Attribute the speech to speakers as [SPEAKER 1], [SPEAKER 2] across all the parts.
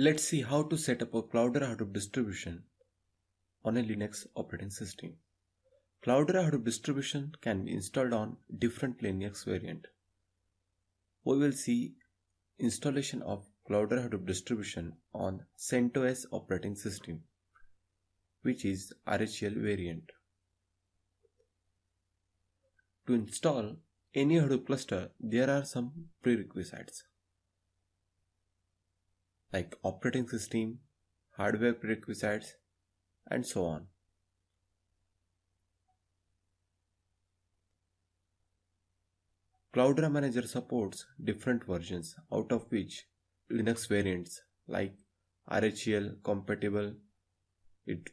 [SPEAKER 1] Let's see how to set up a Cloudera Hadoop distribution on a Linux operating system. Cloudera Hadoop distribution can be installed on different Linux variant. We will see installation of Cloudera Hadoop distribution on CentOS operating system, which is RHEL variant. To install any Hadoop cluster, there are some prerequisites like operating system, hardware prerequisites, and so on. Cloudera Manager supports different versions, out of which Linux variants like RHEL compatible,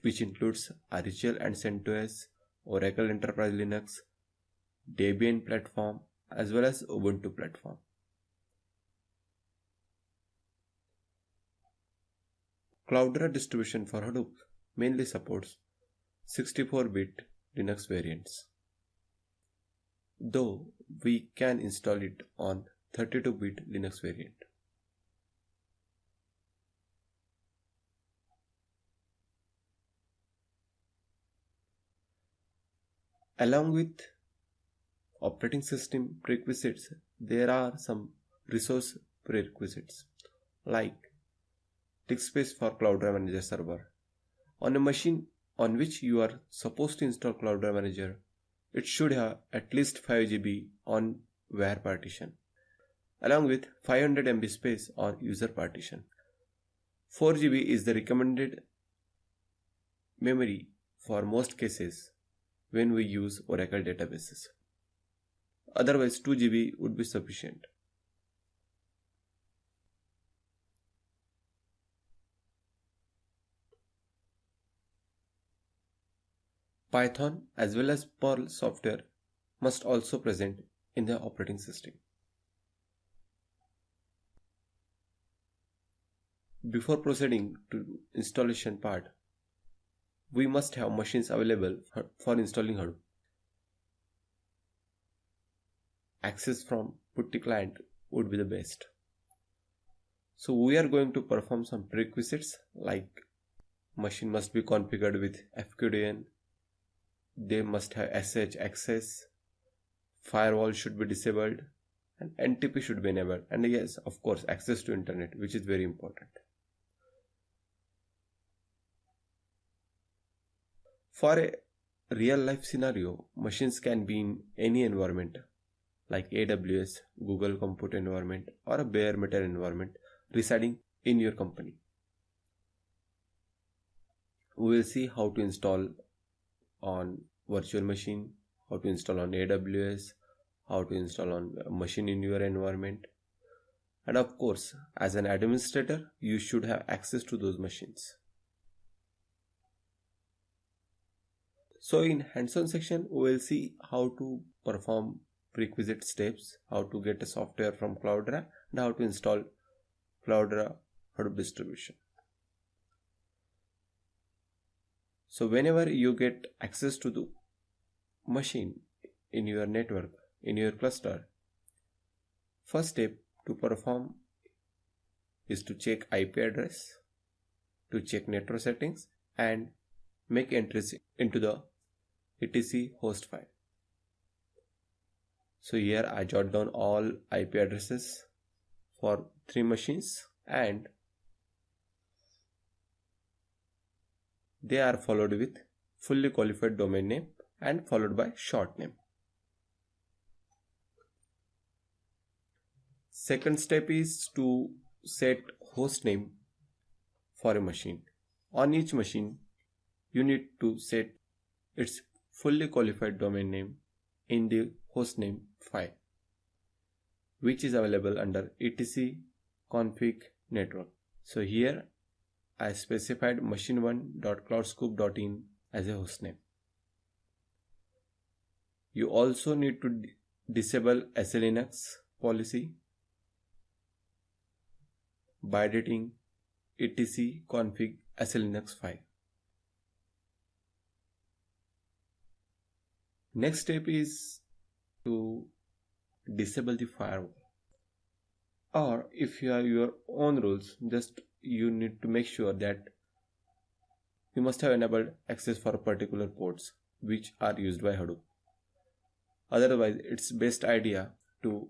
[SPEAKER 1] which includes RHEL and CentOS, Oracle Enterprise Linux, Debian platform, as well as Ubuntu platform. Cloudera distribution for Hadoop mainly supports 64-bit Linux variants, though we can install it on 32-bit Linux variant. Along with operating system prerequisites, there are some resource prerequisites like disk space for Cloudera Manager server. On a machine on which you are supposed to install Cloudera Manager, it should have at least 5 GB on var partition, along with 500 MB space on user partition. 4 GB is the recommended memory for most cases when we use Oracle databases. Otherwise, 2 GB would be sufficient. Python as well as Perl software must also present in the operating system. Before proceeding to installation part, we must have machines available for installing Hadoop. Access from PuTTY client would be the best. So we are going to perform some prerequisites like machine must be configured with FQDN, they must have SSH access, firewall should be disabled, and NTP should be enabled, and yes, of course, access to internet, which is very important. For a real life scenario, machines can be in any environment like AWS, Google Compute environment, or a bare metal environment residing in your company. We will see how to install on virtual machine, how to install on AWS, how to install on a machine in your environment, and of course, as an administrator, you should have access to those machines. So in hands-on section, we will see how to perform prerequisite steps, how to get a software from Cloudera, and how to install Cloudera Hadoop distribution. So whenever you get access to the machine in your network, in your cluster, first step to perform is to check IP address, to check network settings, and make entries into the etc host file. So here I jot down all IP addresses for 3 machines, and they are followed with fully qualified domain name and followed by short name. Second step is to set host name for a machine. On each machine, you need to set its fully qualified domain name in the hostname file, which is available under etc config network. So here I specified machine1.cloudscope.in as a hostname. You also need to disable SLNX policy by editing etc config SLNX file. Next step is to disable the firewall, or if you have your own rules, just you need to make sure that you must have enabled access for particular ports which are used by Hadoop. Otherwise, it's best idea to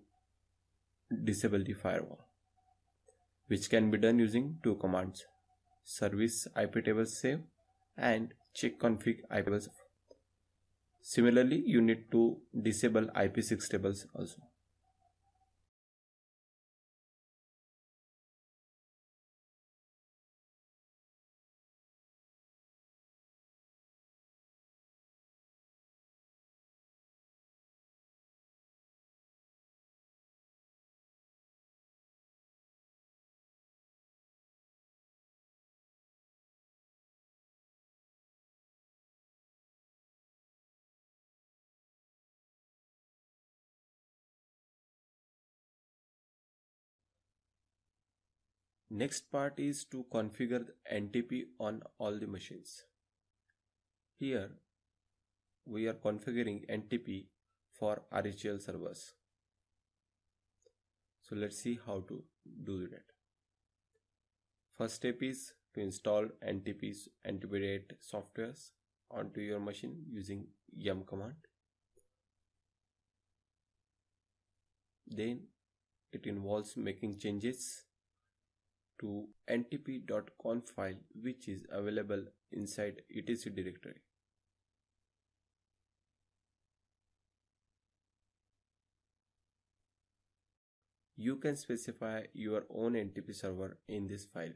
[SPEAKER 1] disable the firewall, which can be done using two commands: service IP tables save and check config IP tables. Similarly, you need to disable IP6 tables also. Next part is to configure the NTP on all the machines. Here we are configuring NTP for RHEL servers. So let's see how to do that. First step is to install NTP's antivirate softwares onto your machine using yum command. Then it involves making changes to ntp.conf file which is available inside etc directory. You can specify your own NTP server in this file.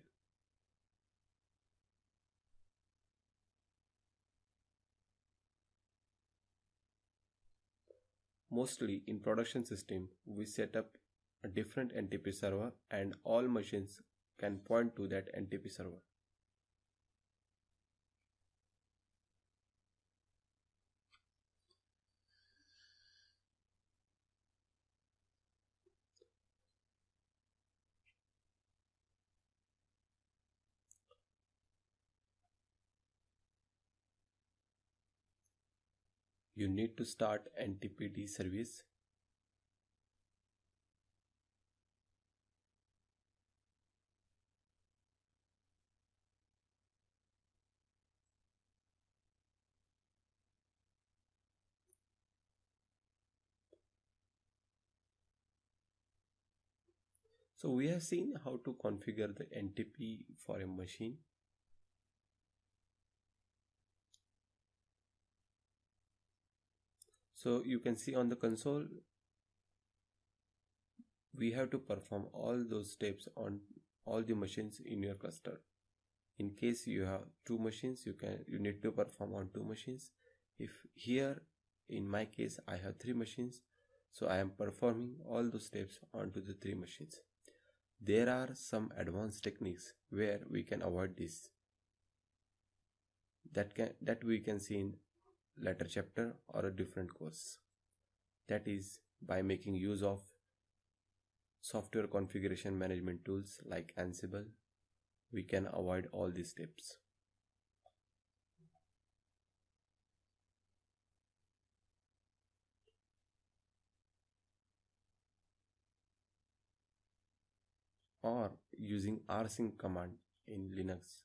[SPEAKER 1] Mostly in production system, we set up a different NTP server and all machines can point to that NTP server. You need to start NTPD service. So we have seen how to configure the NTP for a machine. So you can see on the console, we have to perform all those steps on all the machines in your cluster. In case you have two machines, you need to perform on two machines. If here in my case I have three machines, so I am performing all those steps onto the three machines. There are some advanced techniques where we can avoid this. That we can see in later chapter or a different course. That is by making use of software configuration management tools like Ansible, we can avoid all these steps. Or using rsync command in Linux,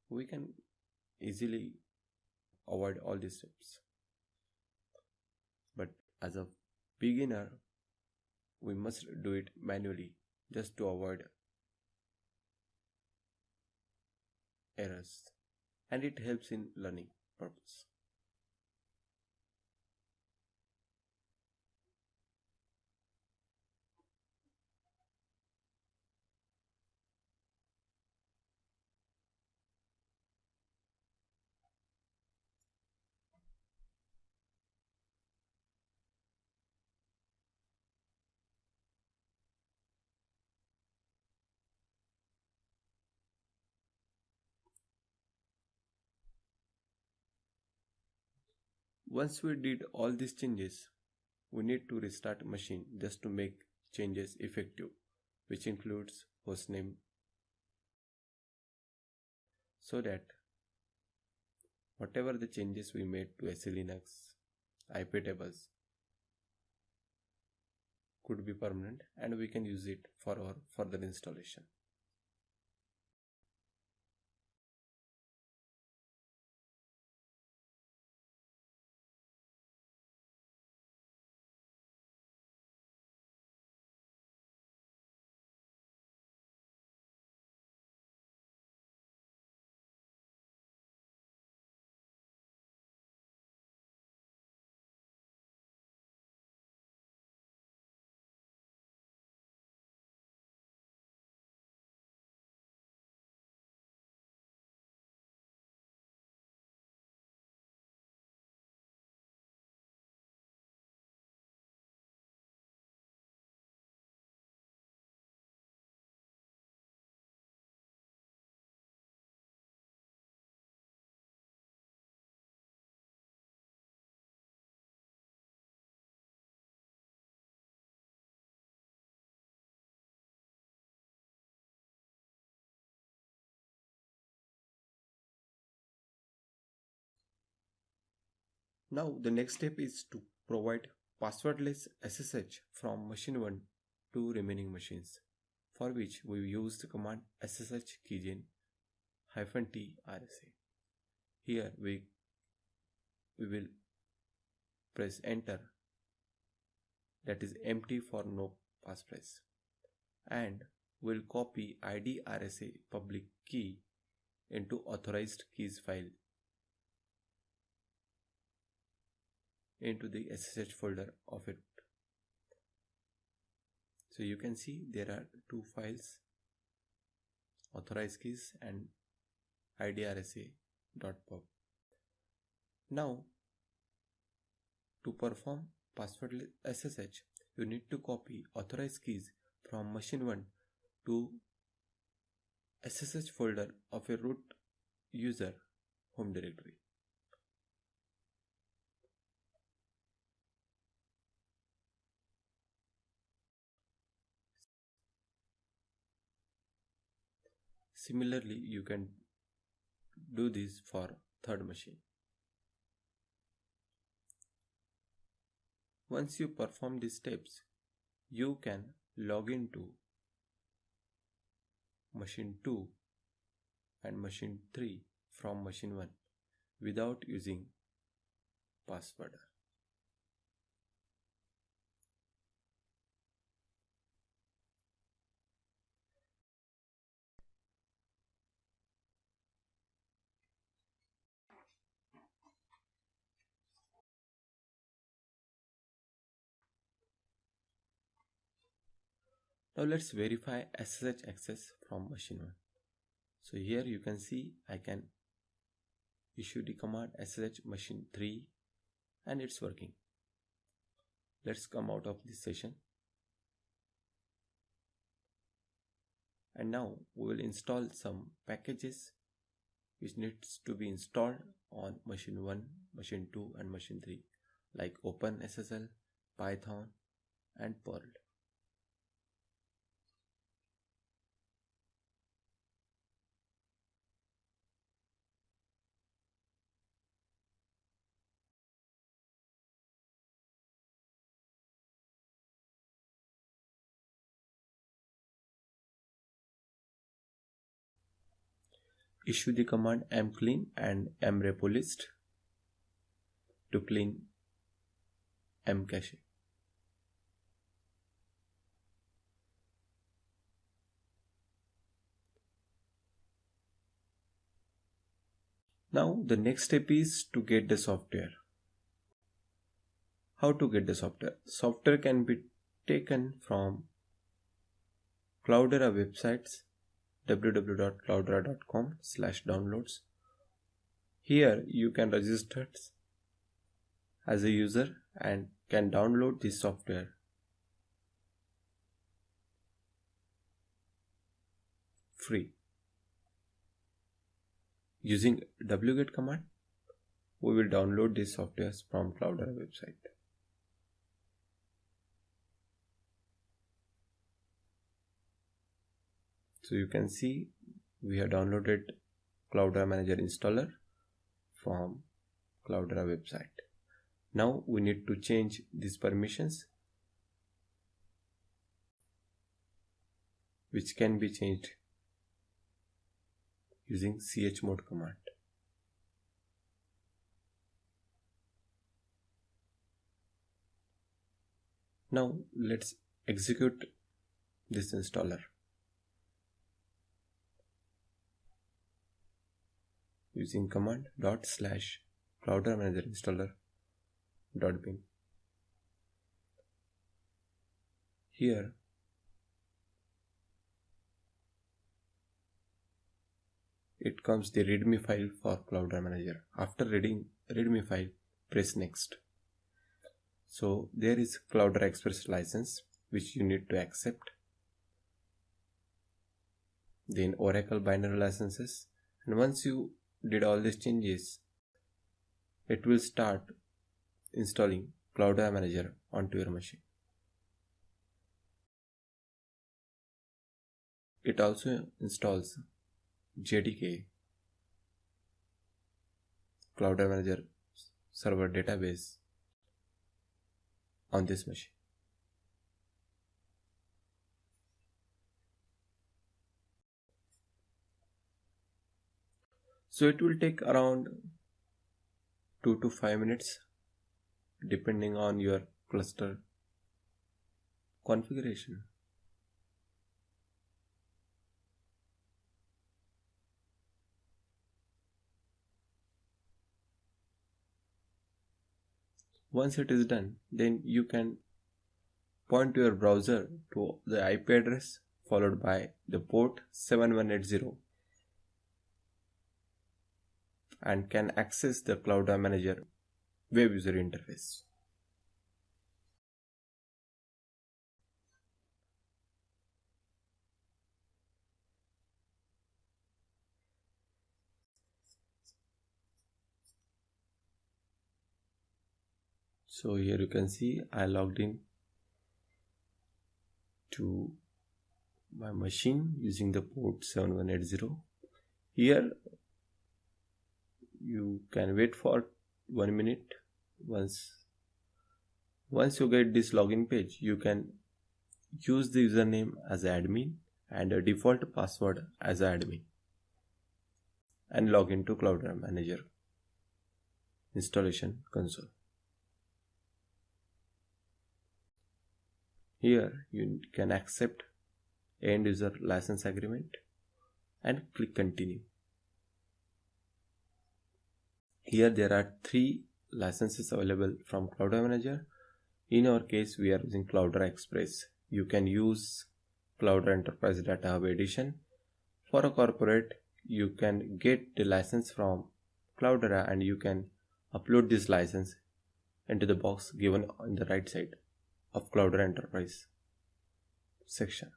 [SPEAKER 1] we can easily avoid all these steps. But as a beginner, we must do it manually just to avoid errors, and it helps in learning purpose. Once we did all these changes, we need to restart machine just to make changes effective, which includes hostname, so that whatever the changes we made to SE Linux IP tables could be permanent and we can use it for our further installation. Now the next step is to provide passwordless SSH from machine 1 to remaining machines, for which we use the command ssh keygen -t rsa. Here we will press enter, that is empty for no passphrase, and we'll copy id rsa public key into authorized keys file into the SSH folder of it. So you can see there are two files, authorized keys and idrsa.pub. Now to perform passwordless SSH, you need to copy authorized keys from machine 1 to SSH folder of a root user home directory. Similarly, you can do this for third machine. Once you perform these steps, you can log into machine 2 and machine 3 from machine 1 without using password. Now let's verify SSH access from machine 1. So here you can see I can issue the command SSH machine 3 and it's working. Let's come out of this session. And now we will install some packages which needs to be installed on machine 1, machine 2 and machine 3, like OpenSSL, Python and Perl. Issue the command mclean and mrepo-list to clean mcache. Now the next step is to get the software. How to get the software? Software can be taken from Cloudera websites www.cloudera.com/downloads. Here you can register as a user and can download this software free. Using wget command, we will download this software from Cloudera website. So you can see we have downloaded Cloudera Manager installer from Cloudera website. Now we need to change these permissions, which can be changed using chmod command. Now let's execute this installer. Using command /Cloudera Manager installer.bin. Here it comes the readme file for Cloudera Manager. After reading readme file, press next. So there is Cloudera Express license which you need to accept. Then Oracle binary licenses, and once you did all these changes, it will start installing Cloudera Manager onto your machine. It also installs JDK Cloudera Manager server database on this machine. So it will take around 2 to 5 minutes depending on your cluster configuration. Once it is done, then you can point your browser to the IP address followed by the port 7180 and can access the Cloudera Manager web user interface. So here you can see I logged in to my machine using the port 7180. Here you can wait for 1 minute. Once you get this login page, you can use the username as admin and a default password as admin and log into Cloudera Manager installation console. Here you can accept end user license agreement and click continue. Here there are 3 licenses available from Cloudera Manager. In our case, we are using Cloudera Express. You can use Cloudera Enterprise Data Hub Edition. For a corporate, you can get the license from Cloudera and you can upload this license into the box given on the right side of Cloudera Enterprise section.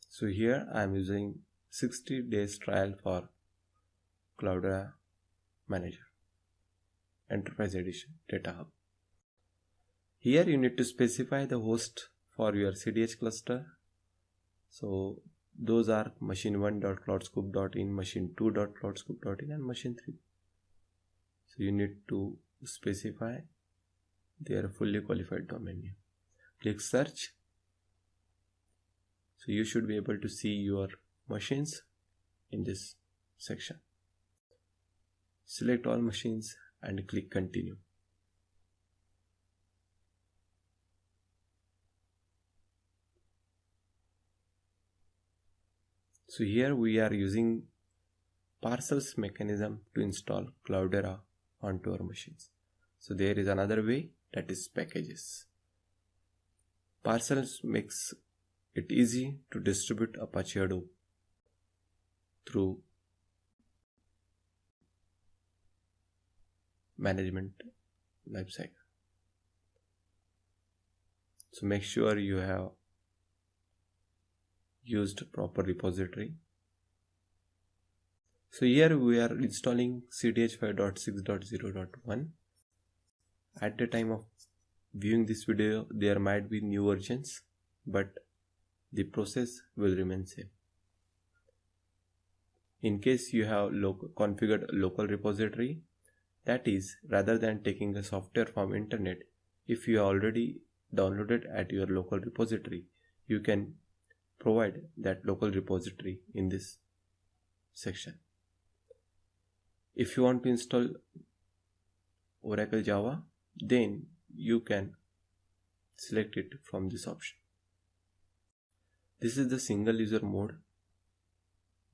[SPEAKER 1] So here I am using 60 days trial for Cloudera Manager Enterprise Edition Data Hub. Here you need to specify the host for your CDH cluster. So those are machine1.cloudscope.in, machine2.cloudscope.in and machine3. So you need to specify their fully qualified domain name. Click search. So you should be able to see your machines in this section. Select all machines and click continue. So here we are using parcels mechanism to install Cloudera onto our machines. So there is another way, that is packages. Parcels makes it easy to distribute Apache Hadoop through management lifecycle. So make sure you have used proper repository. So here we are installing CDH 5.6.0.1. At the time of viewing this video, there might be new versions, but the process will remain same. In case you have configured local repository, that is, rather than taking a software from internet, if you already downloaded at your local repository, you can provide that local repository in this section. If you want to install Oracle Java, then you can select it from this option. This is the single user mode.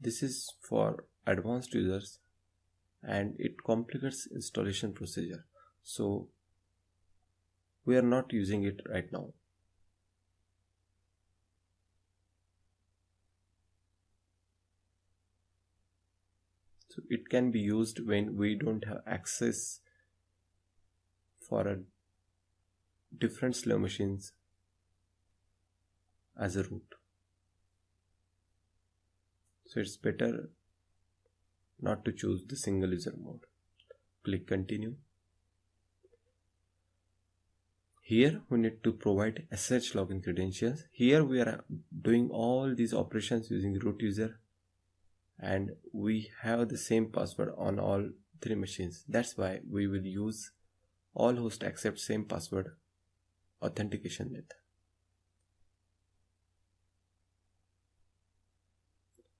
[SPEAKER 1] This is for advanced users and it complicates installation procedure. So we are not using it right now. So it can be used when we don't have access for a different slave machines as a root. So it's better not to choose the single user mode. Click continue. Here we need to provide SSH login credentials. Here we are doing all these operations using root user, and we have the same password on all 3 machines. That's why we will use all hosts accept same password authentication method.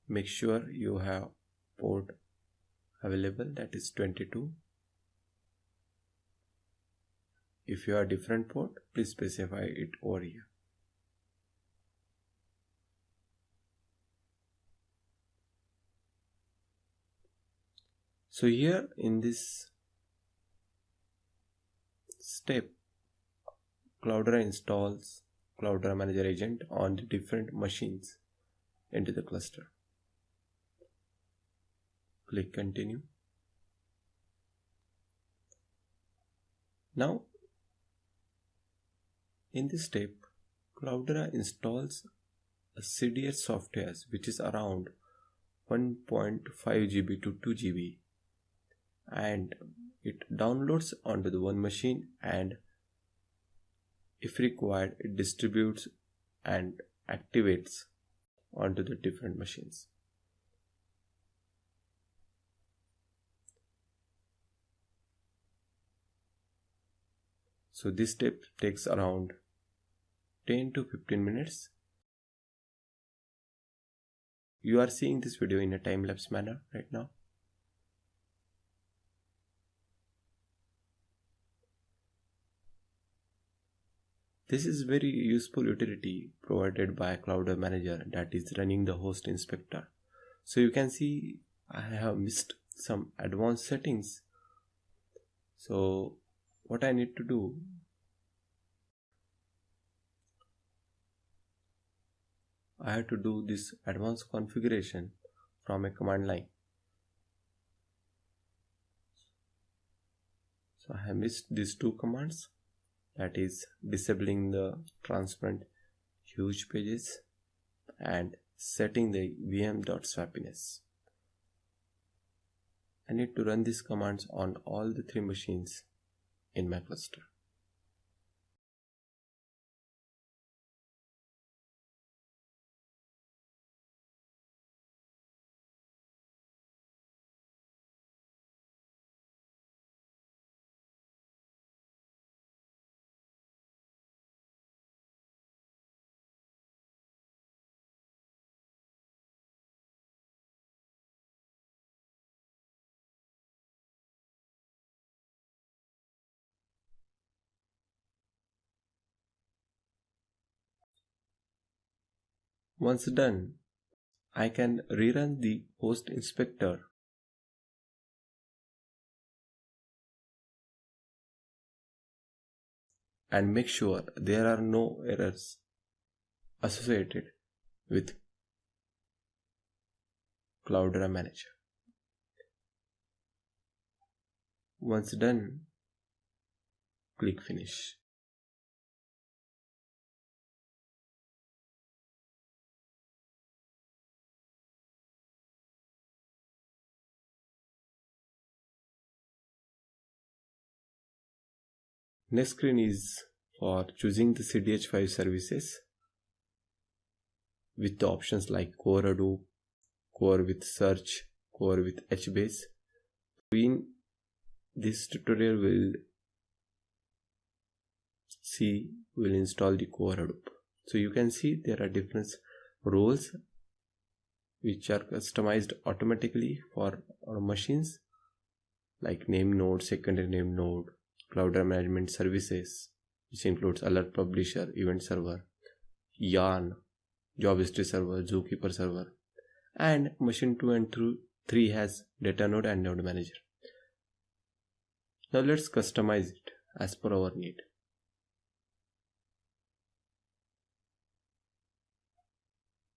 [SPEAKER 1] Make sure you have port available, that is 22. If you are different port, please specify it over here. So here in this step, Cloudera installs Cloudera Manager agent on the different machines into the cluster. Click continue. Now in this step, Cloudera installs a CDH software which is around 1.5 GB to 2 GB, and it downloads onto the one machine, and if required it distributes and activates onto the different machines. So this step takes around 10 to 15 minutes. You are seeing this video in a time-lapse manner right now. This is very useful utility provided by Cloudera Manager that is running the host inspector. So you can see I have missed some advanced settings. So what I need to do, I have to do this advanced configuration from a command line. So I have missed these 2 commands, that is disabling the transparent huge pages and setting the vm.swappiness. I need to run these commands on all the 3 machines in my cluster. Once done, I can rerun the host inspector and make sure there are no errors associated with Cloudera Manager. Once done, click finish. Next screen is for choosing the CDH5 services with the options like Core Hadoop, Core with Search, Core with HBase. In this tutorial we'll install the Core Hadoop. So you can see there are different roles which are customized automatically for our machines, like name node, secondary name node, Cloudera management services, which includes alert publisher, event server, yarn, job history server, zookeeper server, and machine 2 and 3 has data node and node manager. Now let's customize it as per our need.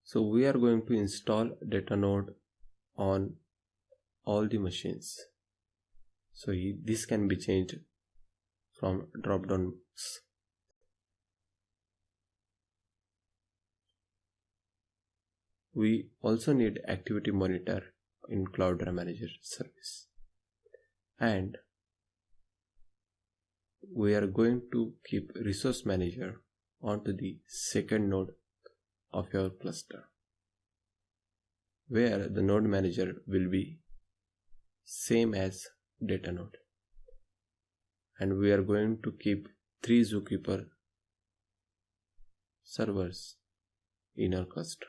[SPEAKER 1] So we are going to install data node on all the machines. So this can be changed from drop down box. We also need activity monitor in Cloudera Manager service, and we are going to keep resource manager onto the second node of your cluster, where the node manager will be same as data node, and we are going to keep 3 Zookeeper servers in our cluster.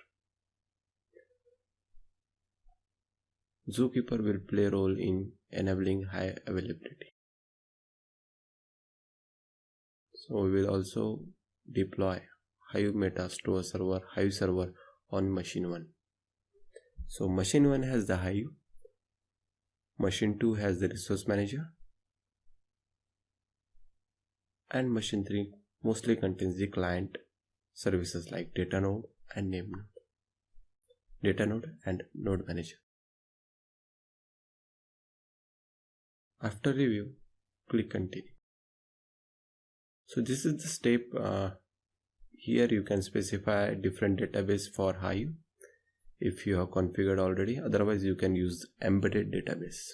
[SPEAKER 1] Zookeeper will play a role in enabling high availability. So we will also deploy Hive Meta Store server, Hive server on machine 1. So machine 1 has the Hive, machine 2 has the resource manager, and machine 3 mostly contains the client services like data node and name node, data node and node manager. After review, click continue. So this is the step. Here you can specify different database for Hive if you have configured already. Otherwise you can use embedded database.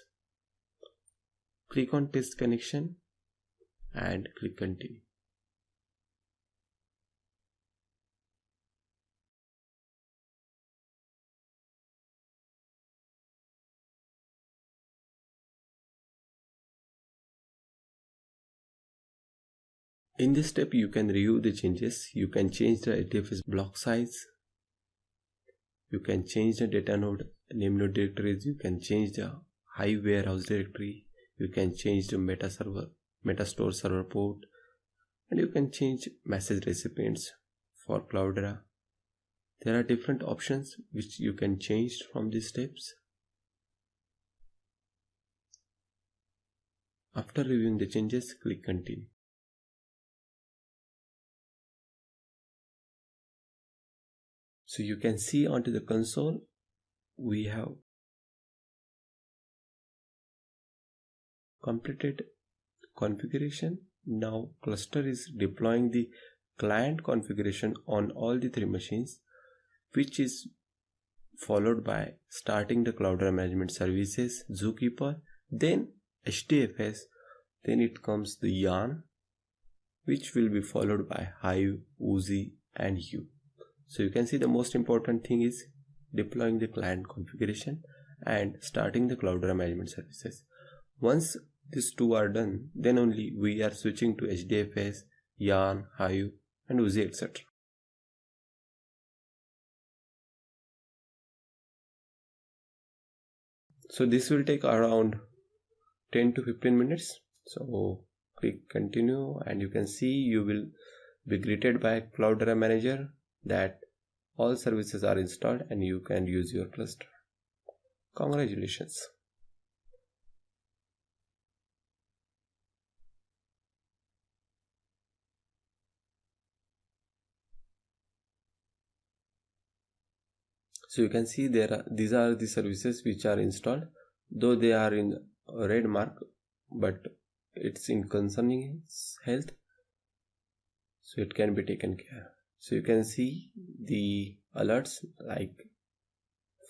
[SPEAKER 1] Click on test connection and click continue. In this step you can review the changes. You can change the HDFS block size. You can change the data node, name node directories. You can change the Hive warehouse directory. You can change the meta store server port, and you can change message recipients for Cloudera. There are different options which you can change from these steps. After reviewing the changes, click continue. So you can see onto the console we have completed configuration. Now cluster is deploying the client configuration on all the 3 machines, which is followed by starting the Cloudera management services, Zookeeper, then HDFS, then it comes the yarn, which will be followed by Hive, Oozie and Hue. So you can see the most important thing is deploying the client configuration and starting the Cloudera management services. Once these 2 are done, then only we are switching to HDFS, yarn, Hive and Oozie, etc. So this will take around 10 to 15 minutes. So click continue and you can see you will be greeted by Cloudera manager that all services are installed and you can use your cluster. Congratulations. So you can see these are the services which are installed, though they are in red mark, but it's in concerning health, so it can be taken care. So you can see the alerts, like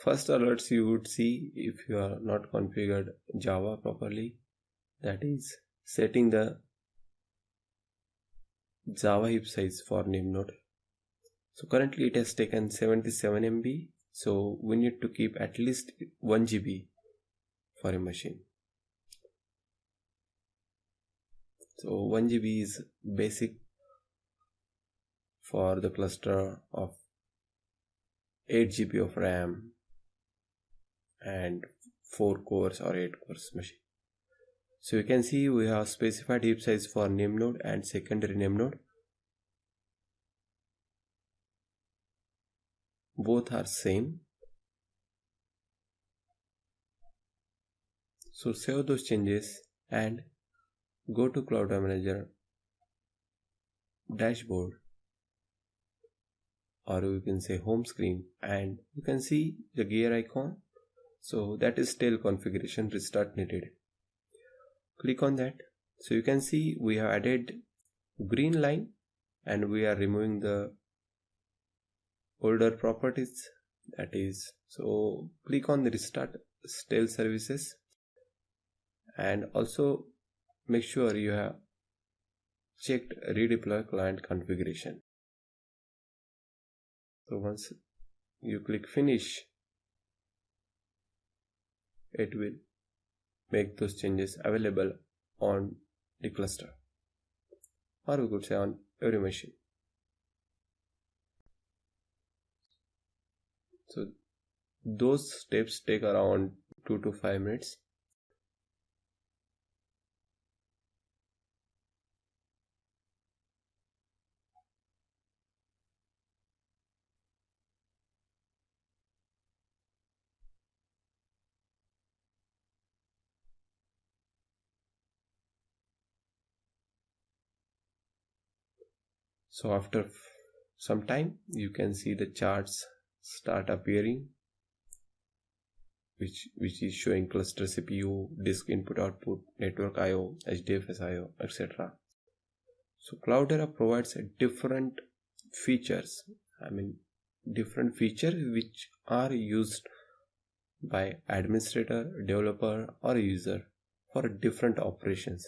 [SPEAKER 1] first alerts you would see if you are not configured Java properly, that is setting the Java heap size for name node. So currently it has taken 77 MB, so we need to keep at least 1 GB for a machine. So 1 GB is basic for the cluster of 8 GB of RAM and 4 cores or 8 cores machine. So you can see we have specified heap size for name node and secondary name node. Both are same. So save those changes and go to Cloudera Manager dashboard, or you can say home screen, and you can see the gear icon. So that is tail configuration restart needed. Click on that. So you can see we have added green line and we are removing the older properties, that is. So click on the restart tail services and also make sure you have checked redeploy client configuration. So once you click finish, it will make those changes available on the cluster, or we could say on every machine. So those steps take around 2 to 5 minutes. So after some time, you can see the charts start appearing, which is showing cluster CPU, disk input output, network IO, HDFS IO, etc. So Cloudera provides different features. Different features which are used by administrator, developer, or user for different operations.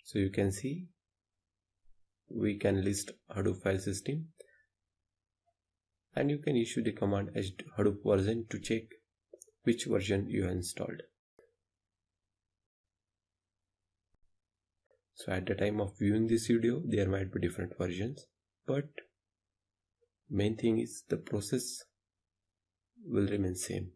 [SPEAKER 1] So you can see we can list Hadoop file system, and you can issue the command Hadoop version to check which version you have installed. So at the time of viewing this video, there might be different versions, but main thing is the process will remain same.